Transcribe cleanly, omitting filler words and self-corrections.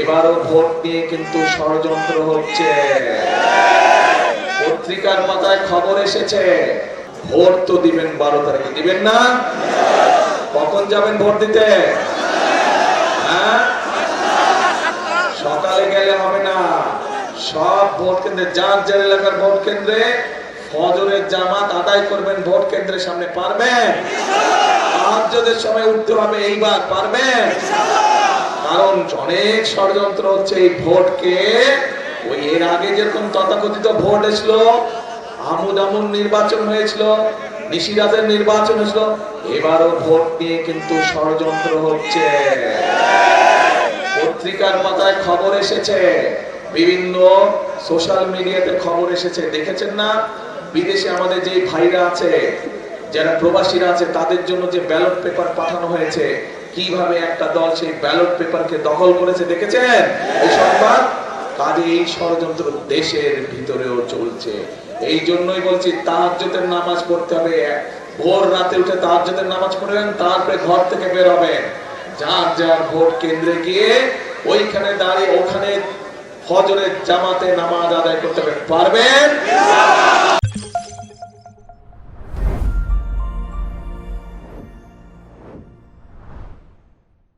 এবারও ভোট নিয়ে কিন্তু ষড়যন্ত্র হচ্ছে। পত্রিকার পাতায় খবর এসেছে, ভোট তো দিবেন 12 তারিখে, দিবেন না? কখন যাবেন ভোট দিতে? হ্যাঁ, সকালে গেলে হবে না। সব ভোট কেন্দ্রে, যার যার এলাকার ভোট কেন্দ্রে ফজরের জামাত আদায় করবেন। ভোট কেন্দ্রের সামনে পারবেন? তাহাজ্জুদের সময় উঠতে হবে, এইবার পারবেন? কারণ অনেক ষড়যন্ত্র হচ্ছে এই ভোটকে। ওই এর আগে যেরকম তথাকথিত ভোট এসল, আমুন নির্বাচন হয়েছিল, নিশিরাতের নির্বাচন হয়েছিল, এবারও ভোট নিয়ে কিন্তু ষড়যন্ত্র হচ্ছে। পত্রিকার পাতায় খবর এসেছে, বিভিন্ন সোশ্যাল মিডিয়াতে খবর এসেছে, দেখেছেন না? বিদেশে আমাদের যে ভাইরা আছে, যারা প্রবাসীরা আছে, তাদের জন্য যে ব্যালট পেপার পাঠানো হয়েছে, কিভাবে একটা দল সেই ব্যালট পেপারকে দখল করেছে, দেখেছেন এই সংবাদ? কাজে এই ষড়যন্ত্র দেশের ভিতরেও চলছে। এই জন্যই বলছি তাহাজ্জুদের নামাজ পড়তে হবে। ভোর রাতে উঠে তাহাজ্জুদের নামাজ পড়বেন, তারপরে ঘর থেকে বের হবেন, যার যার ভোট কেন্দ্রে গিয়ে ওইখানে দাঁড়িয়ে ওখানে ফজরের জামাতে নামাজ আদায় করতে পারবেন।